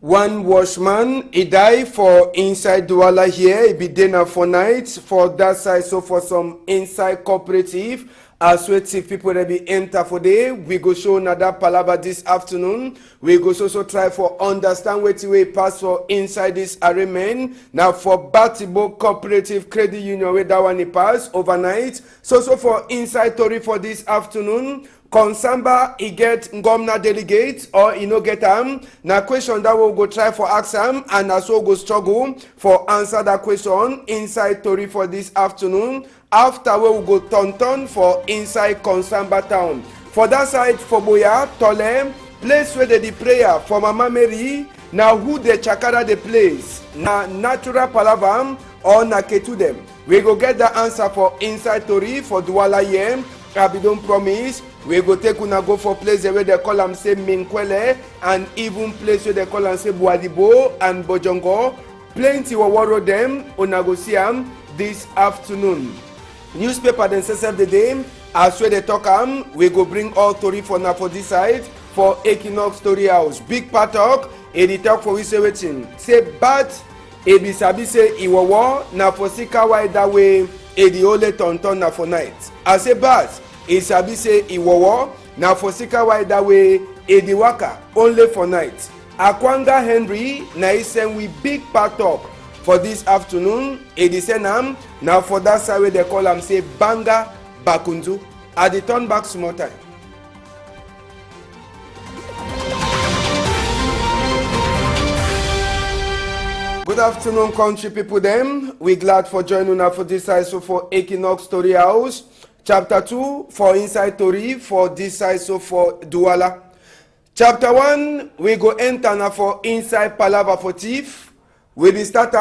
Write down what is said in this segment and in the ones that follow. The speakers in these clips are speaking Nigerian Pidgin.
one watchman, he died for inside Douala here. He be dinner for night for that side. So for some inside cooperative, as we see people that be enter for day, we go show another palava this afternoon. We go so try for understand what way pass for inside this arrangement. Now for Batibo Cooperative Credit Union, where that one he pass overnight. So for inside story for this afternoon. Konsamba, he get Ngomna delegate or he no get na question that we'll go try for ask him and also go struggle for answer that question inside story for this afternoon. After we will go turn for inside Konsamba town. For that side for Boya, Tolem, place where the prayer for Mama Mary, now who the chakara the place, na natural palavam or na ketu them. We go get the answer for inside story for Douala Yem. I don't promise. We go take una go for place where they call them say Minkwele and even place where they call them say Boadibo and Bojongo. Plenty will worry them una go see them this afternoon. Newspaper then says the day as where they talk we go bring all story for now for this side for Equinox Story House. Big Patok, they talk for we say waiting. Say but ebi sabi say iwowo na for sika why that way edi ole tonton na for night. I say but e sabi say iwowo na for sika why that way edi waka only for night. Akwanga Henry na he send we big Patok for this afternoon. Edi senam now for that side where they call am say Banga Bakundu. I dey turn back small time. Good afternoon, country people them. We glad for joining us for this side so for Equinox Story House. Chapter 2 for inside story for this side so for Douala. Chapter 1 we go enter now for inside Palava for thief. We be start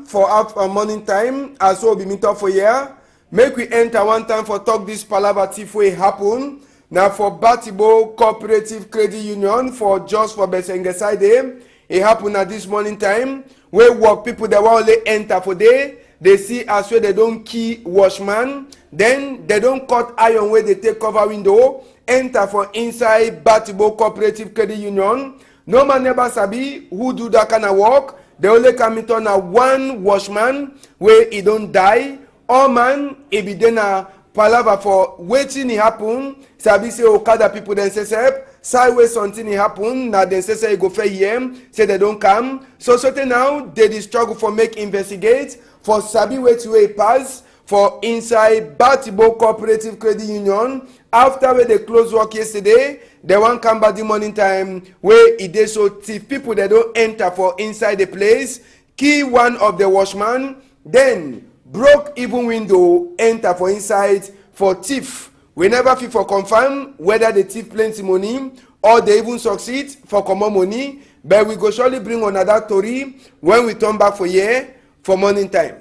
for after morning time as well be meet up for here. Make we enter one time for talk this Palava thief way happen. Now for Batibo Cooperative Credit Union for just for Besenge side day. It happen at this morning time. Where work people that want only enter for day, they see as well they don't key watchman, then they don't cut iron where they take cover window, enter for inside Batibo Cooperative Credit Union. No man never sabi who do that kind of work. They only come in on a one watchman where he don't die. All man, he be then a palava for waiting it happen. Sabi say Okada people then say sideways something happen. Now then say you go fair here. Say they don't come. So now they struggle for make investigate for sabi way to way pass for inside Batibo Cooperative Credit Union. After where they close work yesterday, they won't come back the morning time where it is so thief people they don't enter for inside the place. Key one of the watchman then broke even window enter for inside for thief. We never fit for confirm whether the thief plenty money or they even succeed for common money, but we go surely bring another story when we turn back for here for morning time.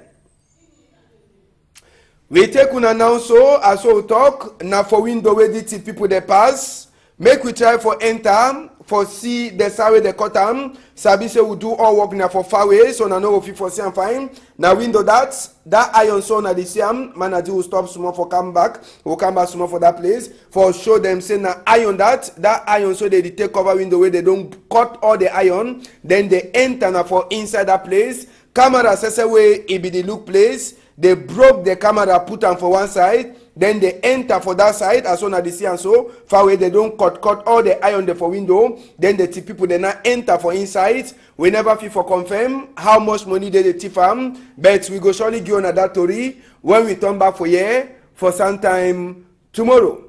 We take una now so as we talk now for window where the thief people they pass. Make we try for enter for see the side they cut am. Sabi say we do all work now for far away, so na no fit for see am fine. Now window that iron so na the same manager will stop small for come back. We'll come back small for that place for show them say na iron that iron so they take cover window where they don't cut all the iron. Then they enter now for inside that place. Camera says way it be the look place. They broke the camera, put them for one side. Then they enter for that side as soon as they see and so far away they don't cut all the iron there for window. Then the thief people they now enter for inside. We never feel for confirm how much money they thief them, but we go surely give on that story when we turn back for here for some time tomorrow.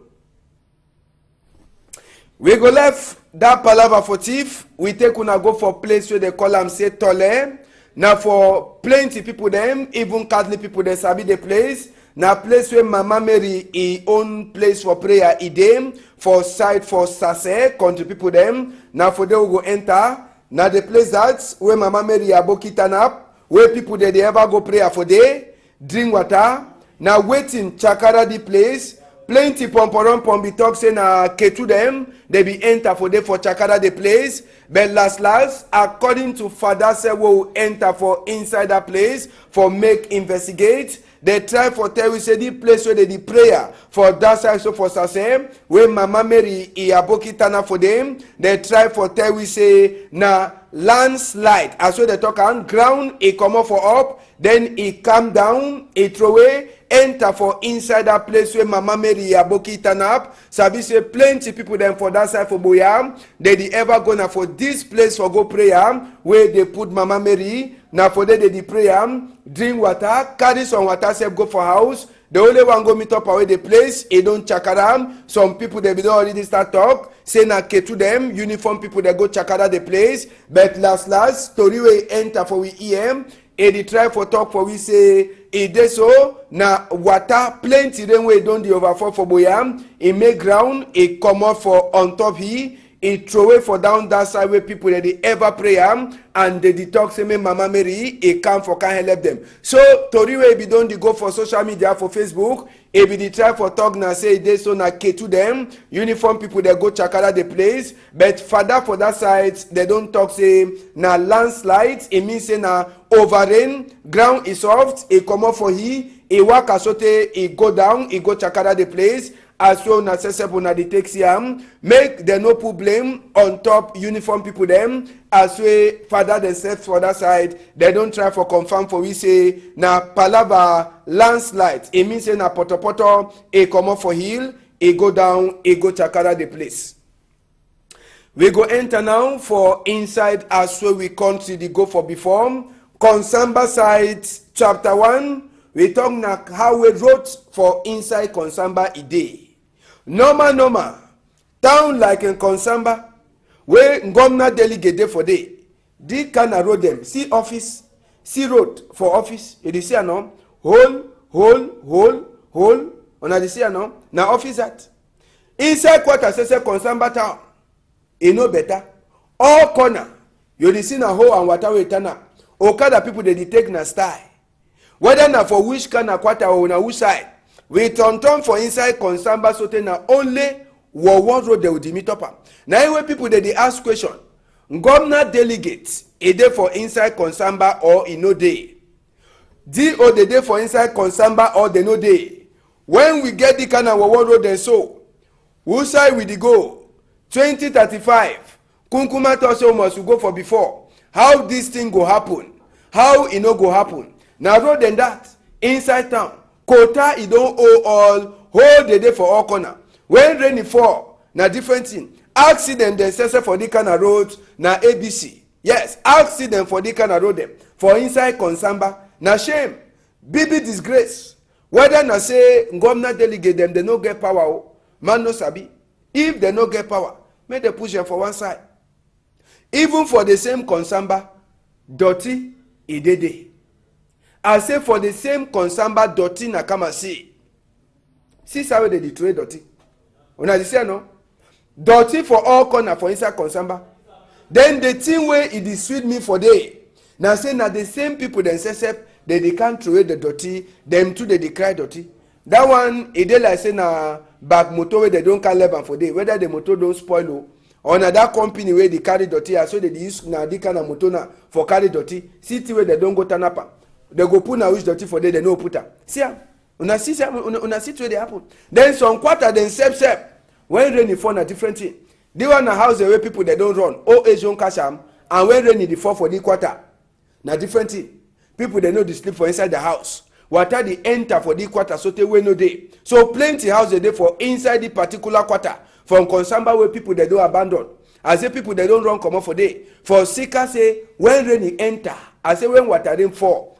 We go left that palava for thief. We take una go for place where they call them say Tole. Now for plenty people them, even Catholic people they sabi the place. Now place where Mama Mary he own place for prayer he dem for side for Sase country people them. Now for they will go enter. Now the place that where Mama Mary aboki turn up, where people they ever go prayer for day, drink water. Now waiting chakara the place. Plenty pomporon be talk say na ketu them. They be enter for day for chakara the place. But last, according to Father say we will enter for inside that place for make investigate. they try for tell we say the place where they the prayer for that side so for sase where Mama Mary Iyaboki tana for them. They try for tell we say na landslide as well they talk on ground e come up for up then e come down e throw away enter for inside that place where Mama Mary Iyaboki turn up. Sabi say plenty people them for that side for Boyam. They ever gonna for this place for go prayer where they put Mama Mary. Now for they the prayer, drink water, carry some water, say go for house. The only one go meet up away the place. It don't chakaram. Some people they don't already start talk. Say na ke to them. Uniform people they go chakara the place. But last story we enter for we EM. E dey try for talk for we say e dey so na water plenty rain wey don dey overfall for Boyam. E make ground e comot for on top he. E throw away for down that side where people they ever pray and they talk say me Mama Mary e come for can help them. So tori wey be don dey go for social media for Facebook. E be dey try for talk na say e dey so na ke to them. Uniform people they go chakara the place. But father for that side they don't talk say na landslide. E mean say na over rain ground is soft. E come up for he. E walk asote e go down. E go chakara the place. As well na accessible na the taxi make them no put blame on top uniform people them as well father themselves for that side they don't try for confirm for we say na palava landslide. It means say na poto e come up for hill e go down e go chakara the place. We go enter now for inside as well we country the go for before Konsamba side chapter 1 we talk na how we wrote for inside Konsamba e dey. Normal town like in Konsamba where governor delegate dey for day. Di kind of road them see office see road for office you dey see no hole una dey see no na office that inside quarter say Konsamba town e no better all corner you dey see na hole and water wey turn up. Okada people dey take na style whether na for which kind of quarter or na which side. We turn for inside Konsamba sote na only one road they will meet up. Now when people they ask question, governor delegates a day for inside Konsamba or in no day. D.O. the day for inside Konsamba or the no day. When we get the kind of one road then so, whose side will they go? 2035. Kunkuma also must go for before. How this thing go happen? How it no go happen? Now road than that inside town. Quota e don owe all whole the day for all corner. When rain fall na different thing. Accident dem say for the kind of road na ABC. Yes, accident for the kind of road them for inside Konsamba na shame. Big disgrace. Whether na say governor delegate them they no get power man no sabi. If they no get power make they push them for one side. Even for the same Konsamba dirty e dey dey. I say for the same Konsamba dirty na come and see how they trade dirty. Una see no dirty for all corner for inside Konsamba. Then the thing where it is sweet me for day. Now say na the same people themselves they can't trade the dirty. Them too they cry dirty. That one e dey like say na back motor where they don't carry level for day. Whether the motor don't spoil or na that company where they carry dirty. So they use na the kind of motor na for carry dirty. City where they don't go turn up. They go put na which dirty for there, they no put am. See am? Una see where they happen. Then some quarter then sep. When rain fall na different thing. The one na house where people they don't run. Old age don't catch am. And when rain dey fall for the quarter, na different thing. People they know they sleep for inside the house. Water they enter for the quarter so they wey no dey. So plenty house they dey for inside the particular quarter. From Konsamba where people they don't abandon. I say people they don't run comot for day. For Sika say when rain enter, I say when water rain fall.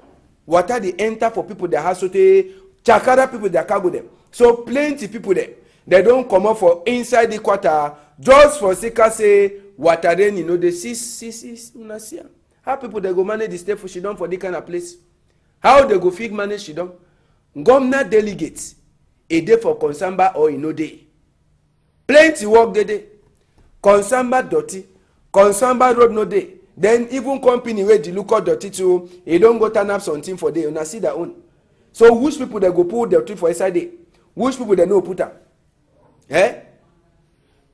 Water they enter for people that have so they chakara people that cargo them. So plenty people there. They don't come up for inside the quarter just for Sika say water rain, they see una see. How people they go manage the state for she done for this kind of place? How they go fig manage she done? Governor delegates a day for Konsamba or no day. Plenty work they. Konsamba dirty. Konsamba road no day. Then even company where the look out dirty too, they don't go turn up something for day. Una see their own. So which people they go put dirty for inside day? Which people they no put am? Eh?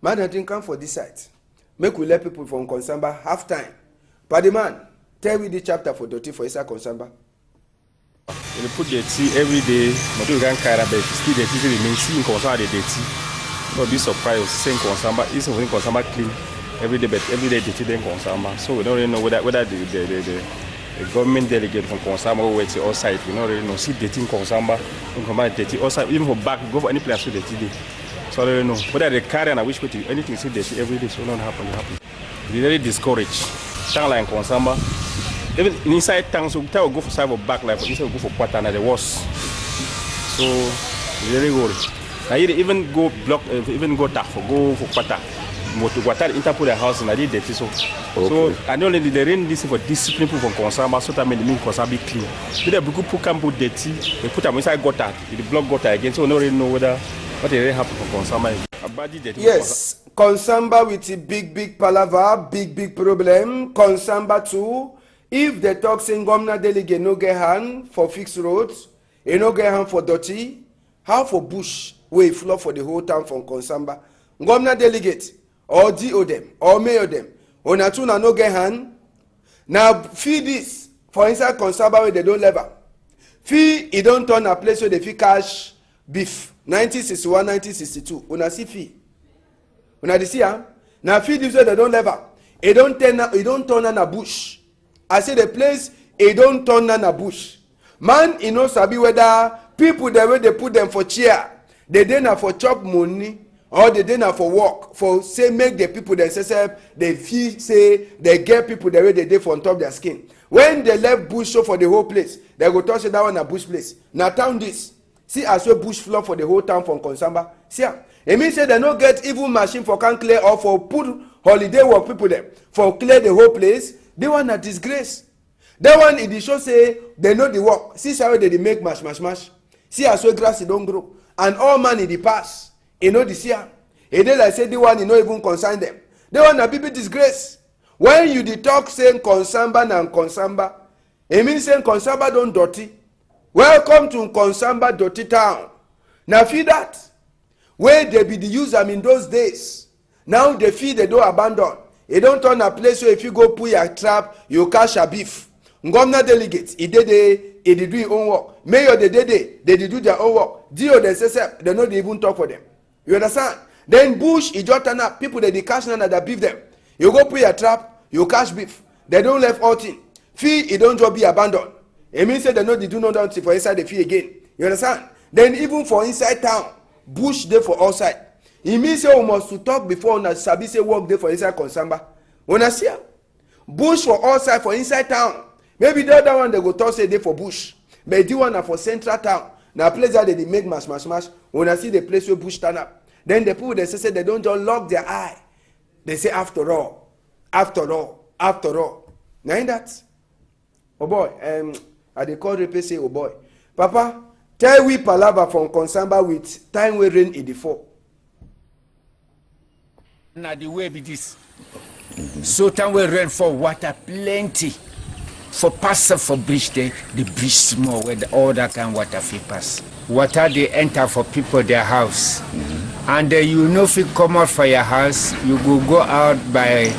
Man, I think come for this site. Make we let people from Konsamba have time. But the man, tell me the chapter for dirty for inside Konsamba. They put the tea every day, but you can't carry but still the tea remains in concern the tea. Don't be surprised, same concern, but it's only concern clean every day, but every day the tea then concern. So we don't really know whether the government delegate from Konsamba or it's outside. We don't really know. See the tea in Konsamba, in combine the tea outside, even for back, go for any place with the tea. So I don't know. Whether they carry and I wish to anything see the tea every day, so don't happen. It's very discouraged. Tang like Konsamba. Even inside town, so we go for side or back like inside go for Patana, the worst. So very good. Now even go block, even go tap for go for Pata. Water interpret the house and I did that so. Okay. So I know they really listen for discipline people from Konsamba, so that means Konsamba be clean. They people can put dirty, they put them inside gutter, the block gutter again, so no really know whether what they really happen from Konsamba. Yes, Konsamba with a big palaver, big problem. Konsamba too. If the talk saying governor delegate no get hand for fixed roads, you no get hand for dirty, how for bush where flow for the whole town from Konsamba? Governor delegate or DO them or mayor them, or natuna no get hand. Now feed this for inside Konsamba where they don't level. Fee it don't turn a place where they fee cash beef 1961, 1962. Una see fee. Una see huh? Now feed this where they don't level. It don't turn on a bush. I say the place, it don't turn on a bush. Man, you know, sabi whether people the way they put them for chair, they dinner for chop money, or they dinner for work, for say make the people themselves, they feel say they get people the way they did for on top their skin. When they left bush show for the whole place, they go touch that one a bush place. Now town this. See as well bush floor for the whole town from Konsamba. See ya. It means say they no get even machine for can clear or for put holiday work people them for clear the whole place. They want a disgrace. That one it show say they know the work. See how they make mash. See as well grass it don't grow. And all man in the past, you know this year. It is like say the one you know even concern them. They want a big disgrace. When you the talk saying Konsamba and Konsamba, it means saying Konsamba don't dirty. Welcome to Konsamba dirty town. Now feed that. Where they be the use them in those days. Now they feed they don't abandon. It don't turn a place where if you go put your trap, you catch a beef. Governor delegates, he did do his own work. Mayor they did do their own work. DO they say they not even talk for them. You understand? Then bush he just turn up people they catch none that beef them. You go put your trap, you catch beef. They don't left all thing. Fee it don't just be abandoned. It means say they know they do not nothing for inside the fee again. You understand? Then even for inside town, bush they for outside. It means say we must to talk before una sabi say work there for inside Konsamba. Una see bush for outside for inside town. Maybe the other one they go talk say they for bush. But the one for central town. Now place that they make mash. Una see the place where bush turn up. Then the people they say they don't just lock their eye. They say after all. Now in that. Oh boy, I dey call repair say oh boy. Papa, tell we palava from Konsamba with time we rain in the fall. Now the way be this. So time we rain for water plenty. For pass for bridge the bridge small where all that kind of water fit pass. Water they enter for people their house. And you know if you come out for your house, you go out by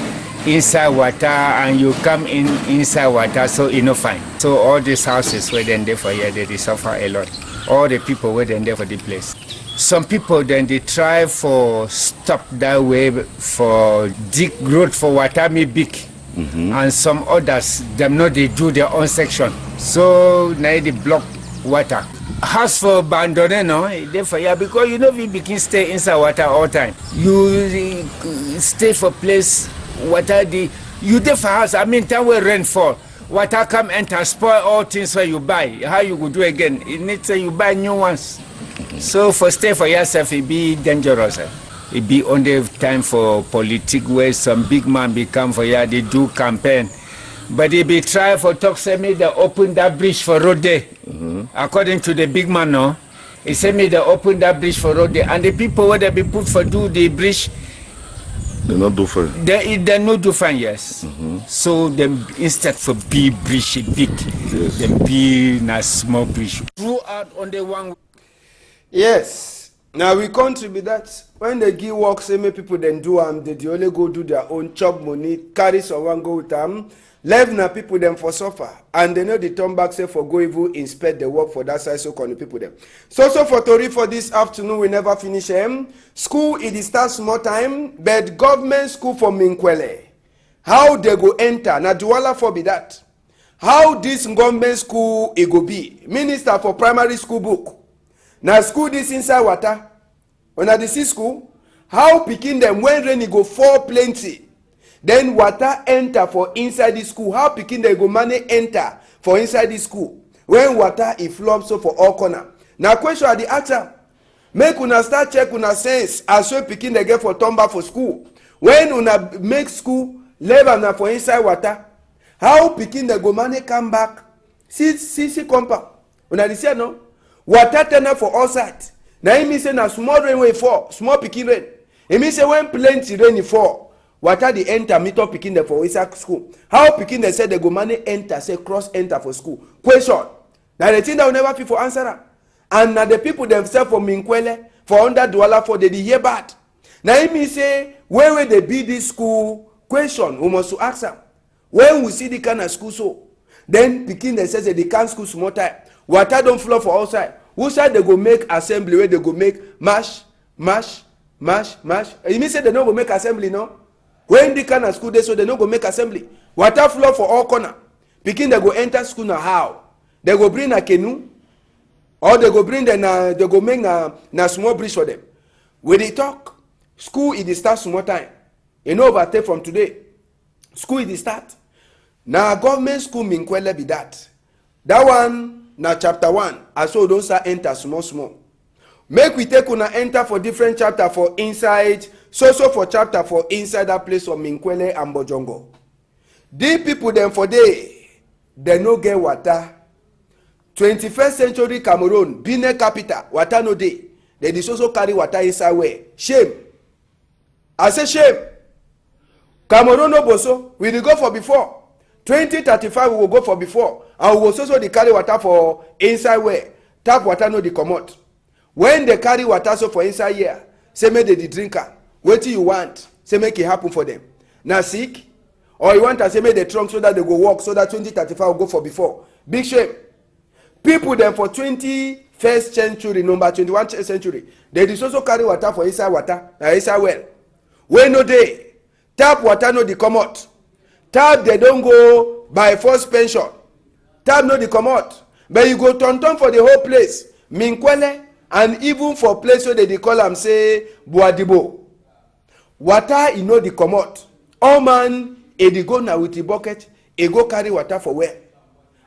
inside water and you come inside water, so you know fine. So all these houses where then there for here they suffer a lot. All the people where then there for the place. Some people then they try for stop that way for dig road for water me big. And some others them know they do their own section. So now they block water. House for abandoned no, they for here because you know we begin stay inside water all time. You stay for place water you there for house. I mean time when rain fall, water come enter spoil all things where you buy. How you go do again? It needs you buy new ones. So for stay for yourself it be dangerous. It be only time for politics where some big man become for here, they do campaign. But they be try for talk say me they open that bridge for road day. According to the big man no. He say me they open that bridge for road day. And the people where they be put for do the bridge they not do fine. They not do fine, yes. So them instead for big bridge big, them be na small bridge. Throughout on the one. Yes. Now we contribute that when they give work, say make people then do they only go do their own chop money, carry someone go with them, leave na people them for suffer, and they know the turn back say for go even inspect the work for that side so can the people them. So for Tori for this afternoon we never finish school it is start small time, but government school for Minkwele, how they go enter na Duala for be that. How this government school it go be? Minister for primary school book. Now school this inside water. Una the see school, how picking them when rain go fall plenty. Then water enter for inside the school. How picking them go money enter for inside the school. When water it floods so for all corner. Now question at the answer. Make una start check una sense as well picking they get for turn back for school. When una make school level na for inside water. How picking the go money come back? See compound. Una the see no? Water turn up for all sides. Now it means say na small rain way fall, small picking rain. It means say when plenty rain fall, water the enter meet up picking them for inside school. How picking they say they go money enter, say cross enter for school. Question. Now the thing that will never people answer that. And now the people themselves for Minkwele, for under Douala for they hear bad. Now it means say where they be this school? Question we must ask them. When we see the kind of school so, then picking they say they can't school small time. Water don't flow for outside. Who side they go make assembly where they go make mash. You mean say they no go make assembly no? When the kind of school they so they no go make assembly. Water flow for all corner. Picking they go enter school now how? They go bring a canoe or they go bring they go make na small bridge for them. When they talk, school it start small time. You know overtake from today. School it start. Now government school Minkwele be that. That one na chapter 1 as so don't start enter small. Make we take una enter for different chapter for inside. So for chapter for inside that place of Minkwele and Bojongo. The people them for they no get water. 21st century Cameroon, Benin capital, water no day. They dis also carry water inside where? Shame. I say shame. Cameroon no boso. We dey go for before. 2035 we will go for before. And we will also dey carry water for inside where? Tap water no dey comot. When they carry water so for inside here, say make they drink am. Wetin you want? Say make it happen for them. Na sick? Or you want to say make the trunk so that they go work so that 2035 will go for before. Big shame. People them for 21st century, number 21st century, they just also carry water for inside water, inside well. When no day, tap water no dey comot. Tap they don't go by force pension. Tap no dey comot. But you go turn for the whole place. Minkwele and even for place where they call am say Boadibo. Water e no dey comot. All man e dey go na with the bucket, e go carry water for where?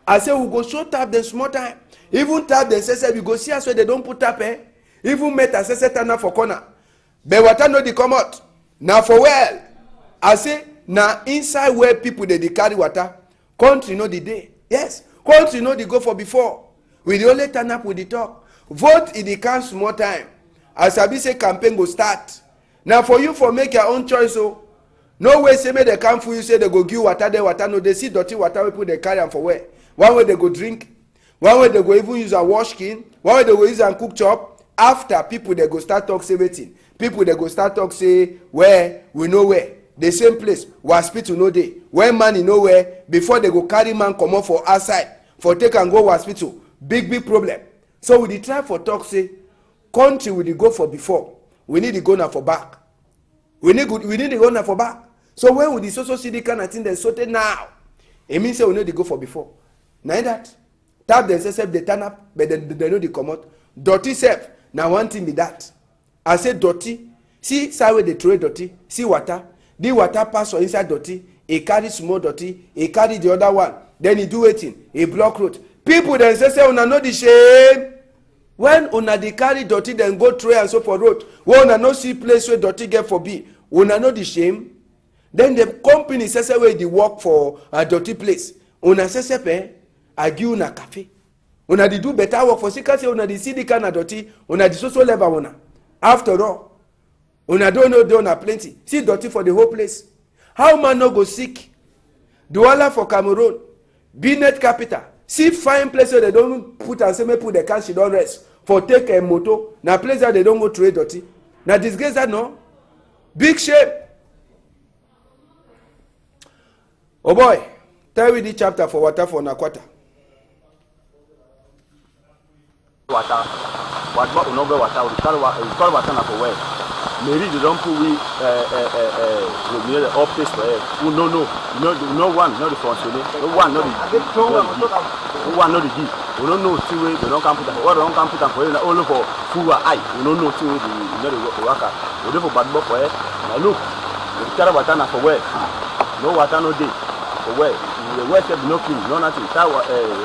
I say we go show tap them small time. Even tap them say we go see us where they don't put tap Even met as say turn for corner. But water no dey comot. Na for well. I say na inside where people they carry water. Country no the day. Yes. Country no dey go for before. We the only turn up with the talk. Vote in the can small time. As I be say campaign go start. Now for you for make your own choice so. No way say make they come for you say they go give water there water no they see dirty water we put they carry am for where. One way they go drink, one way they go even use a wash skin, one way they go use and cook chop. After people they go start talk say wetin. People they go start talk say where we know where. The same place hospital no dey. When man in nowhere before they go carry man comot for outside for take and go hospital. Big problem. So we dey try for talk say country we dey go for before. We need to go now for back. We need to go now for back. So when we dey so see the kind of thing they sorted now, it means say we need to go for before. Now that tap themselves they turn up, but they know they come out. Dirty self. Now one thing be that. I say dirty. See side where they throw dirty. See water. The water pass for inside dirty. He carry small dirty. He carry the other one. Then he do waiting. He block road. People then say una know the shame. When una dey carry dirty then go throw and so for road. When una no see place where dirty get for be. Una know the shame. Then the company say where they work for a dirty place. Una say pay. I give una cafe. Una di do better work for sika say una di see the kind of dirty. Una di so level una. After all, una don't know they una plenty. See dirty for the whole place. How man no go sick? Douala for Cameroon. Benin capital. See fine place where they don't put and say me put the can she don't rest. for take a motor. Na place that they don't go trade dirty. Na disgrace that no. Big shame. Oh boy, tell me the chapter for water for Nakwata. Water, what no go water, we call water na for where. Maybe they don't put we the office for it. No one, not the functioning. No one, not the one, not the G. We don't know two way. They don't come put what don't come put for it. Only for full eye. We don't know two way. The worker. We do for bad boy for it. Now look, the carry water na for where. No water, no day. For where? The west have no clean, no nothing. That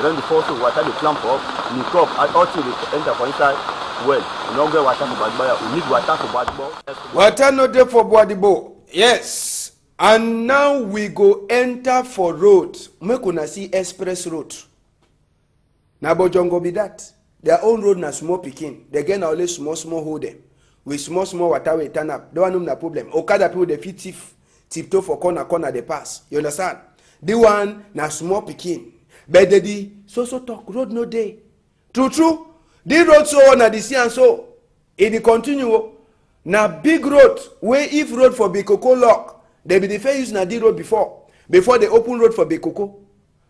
run the force water the clamp up. The crop until they enter for inside. Well, we don't get water for bad boy. We need water for bad boy. Water no dey for Boadibo. Yes. And now we go enter for road. Make una see express road. Na Bojongo be that. Their own road na small pikin. They get only small hole them. With small water we turn up. Don't want no problem. Okada people they fit tiptoe for corner they pass. You understand? The one na small pikin. But the so talk road no day. True. The road so na the sea and so. It continue. Na big road where if road for Bekoko lock, they be the fair use na the road before they open road for Bekoko.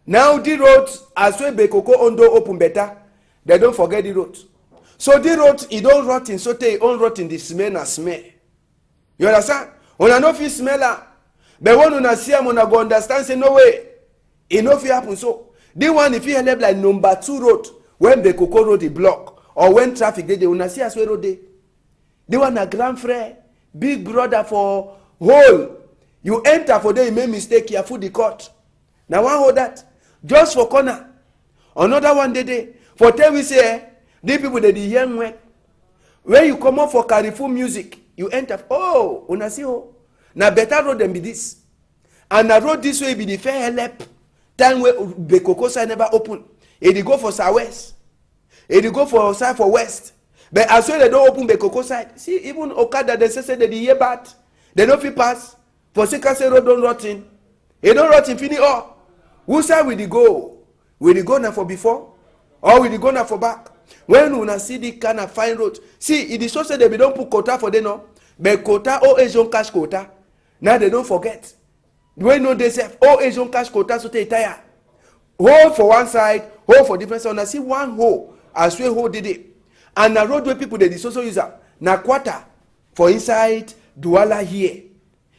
Now the road as well Bekoko ondo open better, they don't forget the road. So the road it don't rot in so they on rot in the smell na smell. You understand? Una no fit smell am. But when una see am una go understand say no way. It no fit happen so. The one if you help like number 2 road when Bekoko road is block or when traffic dey una see as well road dey. The one a grand frère, big brother for hole. You enter for there, you make mistake, you food the court. Now one hold that. Just for corner. Another one day. For tell we say, the people that the young when you come up for Carrefour music, you enter. Oh, una see oh. Now better road than be this. And the road this way be the fair help. Time where Bekoko side never open. It go for southwest. It go for south for west. But as well they don't open Bekoko side. See, even Okada, they say that the year bad. They don't fit pass. For Sekase road don't rot in. It don't rot in fini all. Who side will they go? Will they go now for before? Or will they go now for back? When we see the kind of fine road. See, it is so said they don't put quota for them no. But quota, all Asian cash quota. Now they don't forget. When no they say, all Asian cash quota so they tire. Hole for one side, hole for different side. Now see one hole. As well hole did it. And the roadway people they also use na quarter for inside Douala here.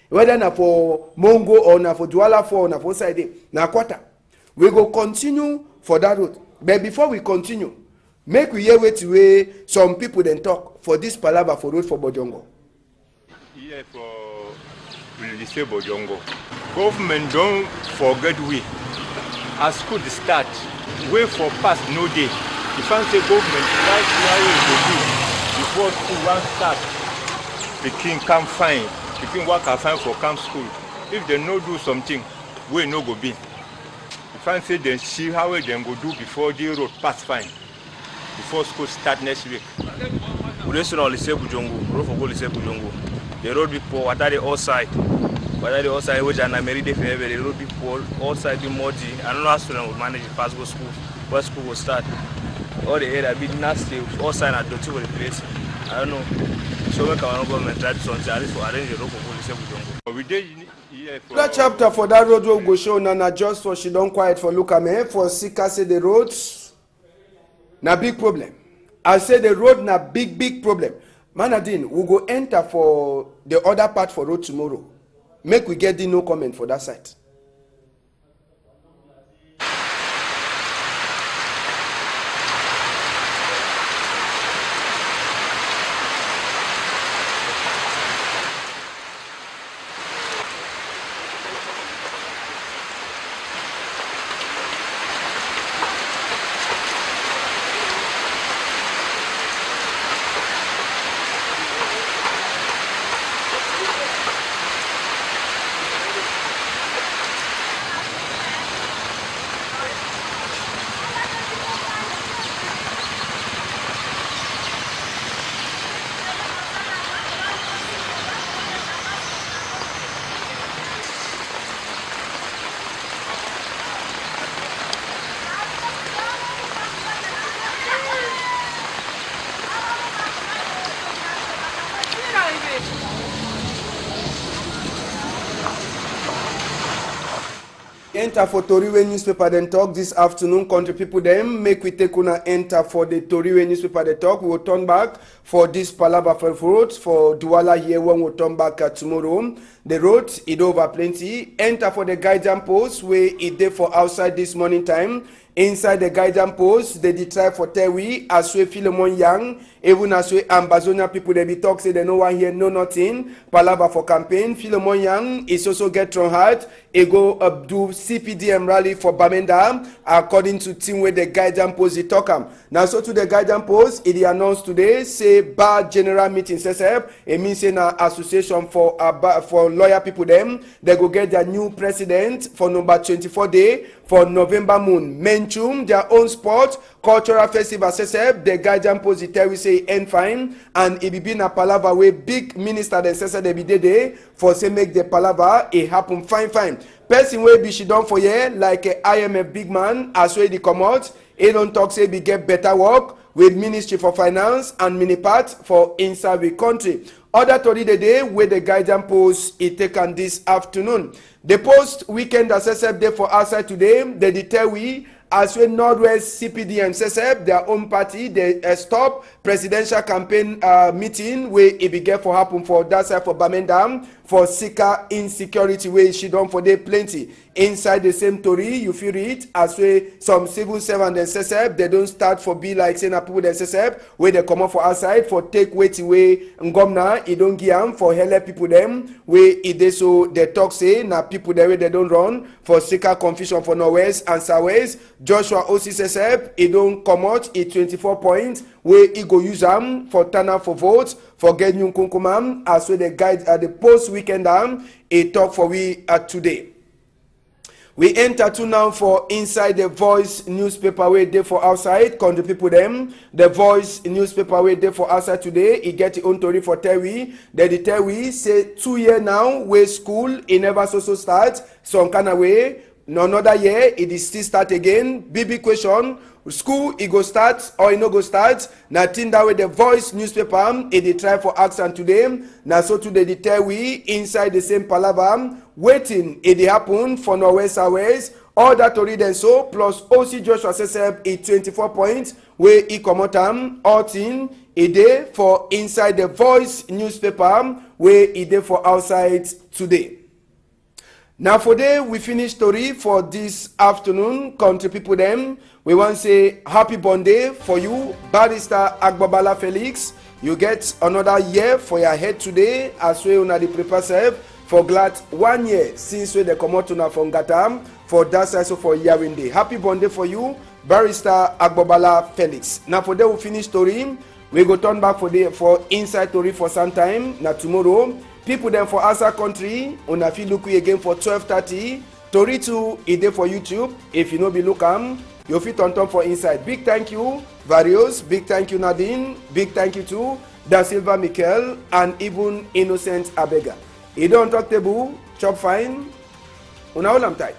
Whether na for Mongo or na for Douala 4 or na for inside there. Na quarter. We go continue for that road. But before we continue, make we hear way some people then talk for this palava for road for Bojongo. Here for Lycée Bojongo. Government don't forget we. As school start, way for past no day. If I say government, right now before school one start, the king come fine, the king work a fine for come school. If they no do something, we no go be. If I say they see how they go do before the road pass fine, before school start next week. We don't know Lycée Bojongo, road for go Lycée Bojongo. The road be poor, what are the outside? What are the outside which are not married if ever the road be poor, outside be muddy. I don't know how students will manage to pass go school, where school will start. All the area be nasty, all sign are dirty with the place. I don't know. So we can government try to something at least for arrange the road for police Bojongo. We did here for That chapter for that road will go show Nana just for she don't quiet for look at me for Sika say the roads na big problem. I say the road na big problem. Manadin, we go enter for the other part for road tomorrow. Make we get the no comment for that side. Enter for Toriwe newspaper then talk this afternoon. Country people them make we take una enter for the Toriwe newspaper they talk. We will turn back for this Palaba road for Douala here when we turn back tomorrow. The road it over plenty. Enter for the guidance post where it there for outside this morning time. Inside the guidance post, they try for Terry, as we Philemon Young, even as we Ambazonia people, they be talk, say they no one here, no nothing. Palava for campaign. Philemon Young is also get from heart. He go up do CPDM rally for Bamenda, according to team where the guidance post they talk am. Now, so to the guidance post, it announced today, say bar general meeting, it means say na association for lawyer people them. They go get their new president for number 24 day for November moon. Menchum, their own sport, cultural festival, the guidance post, we say end fine, and it be na palava way big minister then they be there for say make the palava it happen fine. Person wey be she done for here like a IMF big man as well they come out. He don't talk say we get better work with Ministry for Finance and Minipat for inside the country. Other story the day where the guidance post is taken this afternoon. The post weekend assessment day for outside today. They tell we as well Northwest CPDM SSF, their own party, they stop presidential campaign meeting where it began for happen for that side for Bamenda for Sika insecurity where she done for day plenty. Inside the same story, you feel it as well some civil servant and SSF, they don't start for be like saying people the SSF where they come up for outside for take weight away ngomna, it don't give for help people them where it they so they talk say na people the way they don't run for Sika confusion for Northwest and Southwest. Joshua OCSF, he don't come out, it 24 points, where he go use them for turn up for votes, for get new kunkumam, as well the guide at the post weekend, he talk for we today. We enter to now for inside the Voice newspaper where they for outside, country people them. The Voice newspaper where they for outside today, he get his own story for Terry. The Terry say 2 years now, where school, he never so start, some kind of way. No another year, it is still start again. BB question, school, it go start or it no go start. Nothing that way the Voice newspaper, it they try for action today. Now so today they tell we inside the same palava, waiting, it they happen for Northwest Southwest. All that to read and so, plus OC Joshua SSF, it 24 points, where he come out all thing, a day for inside the Voice newspaper, where it day for outside today. Now for day we finish story for this afternoon. Country people them, we want to say happy birthday for you, Barrister Agbabala Felix. You get another year for your head today as well on the prepare self for glad 1 year since we they come out to from Gatam for that side so for Yawinde. Happy birthday for you, Barrister Agbabala Felix. Now for day we finish story, we go turn back for inside story for some time. Now tomorrow. People then for outside country, una fit look again for 12:30. Tori 2 is there for YouTube. If you know be look you fit on top for inside. Big thank you, Varios. Big thank you, Nadine. Big thank you to Da Silva Mikel and even Innocent Abega. You don't talk table, chop fine. Una all am tight.